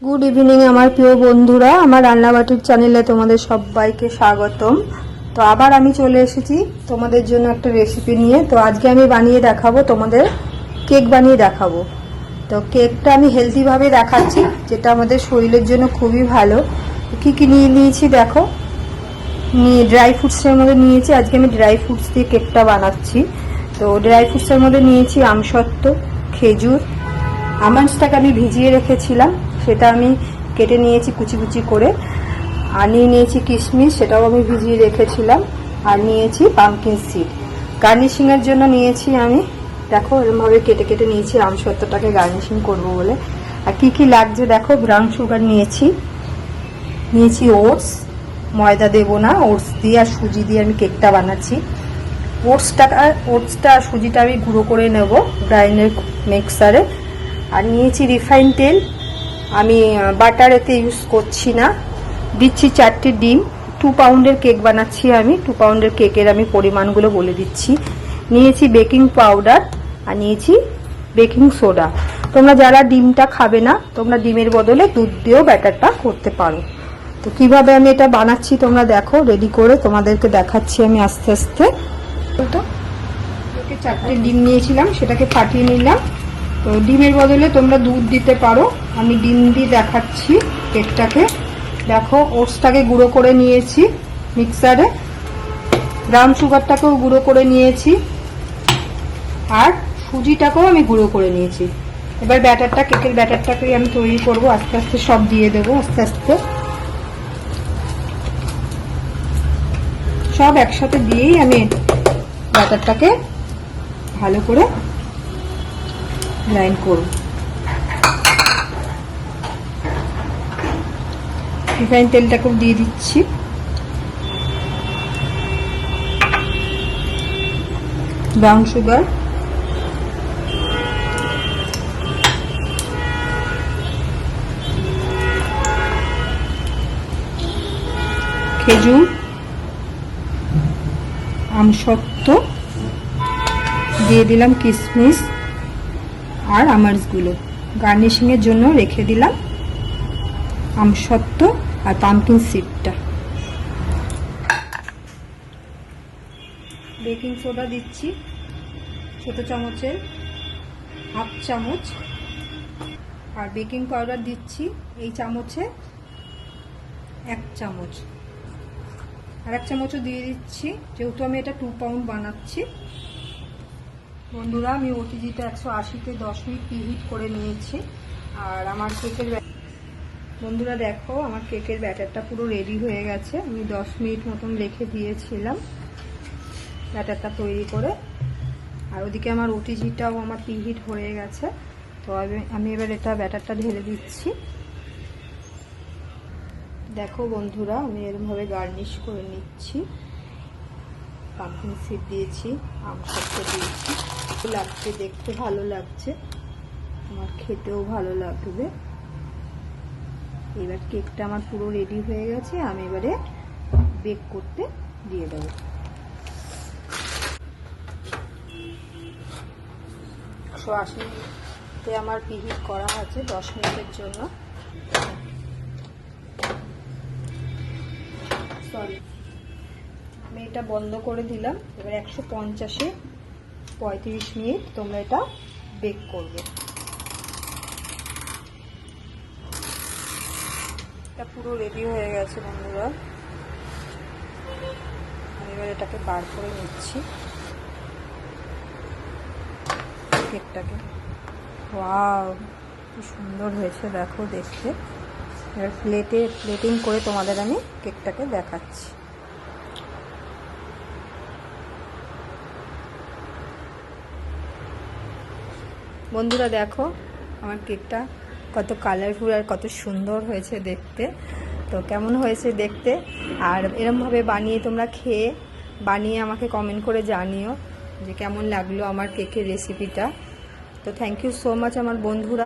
Good evening আমার প্রিয় বন্ধুরা, আমার রান্নাবাটির চ্যানেলে তোমাদের সবাইকে স্বাগতম। তো আবার আমি চলে এসেছি তোমাদের জন্য একটা রেসিপি নিয়ে। তো আজকে আমি বানিয়ে দেখাবো, তোমাদের কেক বানিয়ে দেখাবো। তো কেকটা আমি হেলদিভাবে দেখাচ্ছি, যেটা আমাদের শরীরের জন্য খুবই ভালো। কী কী নিয়ে নিয়েছি দেখো। ড্রাই ফ্রুটসের মধ্যে নিয়েছি, আজকে আমি ড্রাই ফ্রুটস দিয়ে কেকটা বানাচ্ছি। তো ড্রাই ফ্রুটসের মধ্যে নিয়েছি আমসত্ত্ব, খেজুর, আমন্ডসটাকে আমি ভিজিয়ে রেখেছিলাম, সেটা আমি কেটে নিয়েছি কুচি কুচি করে। আর নিয়েছি কিশমিশ, সেটাও আমি ভিজিয়ে রেখেছিলাম। আর নিয়েছি পামকিন সিড। গার্নিশিংয়ের জন্য নিয়েছি আমি, দেখো এরকমভাবে কেটে কেটে নিয়েছি আমসত্ত্বটাকে গার্নিশিং করবো বলে। আর কি কি লাগছে দেখো, ব্রাউন সুগার নিয়েছি ওটস, ময়দা দেবো না, ওটস দিয়ে আর সুজি দিয়ে আমি কেকটা বানাচ্ছি। ওটসটা আর সুজিটা আমি গুঁড়ো করে নেব গ্রাইন্ডার মিক্সারে। আর নিয়েছি রিফাইন তেল, আমি বাটার এতে ইউজ করছি না। দিচ্ছি 4টে ডিম। 2 পাউন্ডের কেক বানাচ্ছি আমি, 2 পাউন্ডের কেকের আমি পরিমাণগুলো বলে দিচ্ছি। নিয়েছি বেকিং পাউডার আর নিয়েছি বেকিং সোডা। তোমরা যারা ডিমটা খাবে না, তোমরা ডিমের বদলে দুধ দিয়েও ব্যাটারটা করতে পারো। তো কিভাবে আমি এটা বানাচ্ছি তোমরা দেখো, রেডি করে তোমাদেরকে দেখাচ্ছি আমি আস্তে আস্তে। তো 4টে ডিম নিয়েছিলাম, সেটাকে ফাটিয়ে নিলাম। তো ডিমের বদলে তোমরা দুধ দিতে পারো, আমি ডিম দিয়ে দেখাচ্ছি কেকটাকে। দেখো ওটসটাকে গুঁড়ো করে নিয়েছি মিক্সারে, ব্রাউন সুগারটাকেও গুঁড়ো করে নিয়েছি, আর সুজিটাকেও আমি গুঁড়ো করে নিয়েছি। এবার কেকের ব্যাটারটাকে আমি তৈরি করব, আস্তে আস্তে সব দিয়ে দেবো, আস্তে আস্তে সব একসাথে দিয়েই আমি ব্যাটারটাকে ভালো করে গ্রাইন্ড করব। রিফাইন তেলটাকেও দিয়ে দিচ্ছি। ব্রাউন সুগার, খেজুর, আমসত্ত্ব দিয়ে দিলাম, কিশমিশ আর আমন্ডসগুলো গার্নিশিংয়ের জন্য রেখে দিলাম, আমসত্ত্ব আর পামকিন সিডটা। বেকিং সোডা দিচ্ছি ছোট চামচের 1/2 চামচ, আর বেকিং পাউডার দিচ্ছি এই চামচে 1 চামচ, আর 1 চামচও দিয়ে দিচ্ছি, যেহেতু আমি এটা 2 পাউন্ড বানাচ্ছি। বন্ধুরা আমি ওটিজিতে 180-তে 10 মিনিট প্রিহিট করে নিয়েছি। আর আমার বন্ধুরা দেখো আমার কেকের ব্যাটারটা পুরো রেডি হয়ে গেছে। আমি 10 মিনিট মতন রেখে দিয়েছিলাম ব্যাটারটা তৈরি করে। আর ওদিকে আমার ওটিজিটাও আমার প্রিহিট হয়ে গেছে। তো আমি এবার ব্যাটারটা ঢেলে দিচ্ছি। দেখো বন্ধুরা আমি এরকমভাবে গার্নিশ করে নিচ্ছি, পামকিন সিড দিয়েছি, আমসত্ত্ব দিয়েছি। লাগছে, দেখতে ভালো লাগছে, আমার খেতেও ভালো লাগবে। এবার কেকটা আমার পুরো রেডি হয়ে গেছে, আমি এবারে বেক করতে দিয়ে দেবো। 180-তে আমার প্রিহিট করা আছে 10 মিনিটের জন্য। আমি এটা বন্ধ করে দিলাম। এবার 150-এ 35 মিনিট তোমরা এটা বেক করবে। এটা পুরো রেডি হয়ে গেছে বন্ধুরা, আমি এবার এটাকে বার করে নিচ্ছি কেকটাকে। ওয়াও কি সুন্দর হয়েছে দেখো দেখতে। এবার প্লেটিং করে তোমাদের আমি কেকটাকে দেখাচ্ছি। বন্ধুরা দেখো আমার কেকটা কত কালারফুল আর কত সুন্দর হয়েছে দেখতে। তো কেমন হয়েছে দেখতে, আর এরমভাবে বানিয়ে তোমরা বানিয়ে আমাকে কমেন্ট করে জানিও যে কেমন লাগলো আমার কেকের রেসিপিটা। তো থ্যাংক ইউ সো মাচ আমার বন্ধুরা।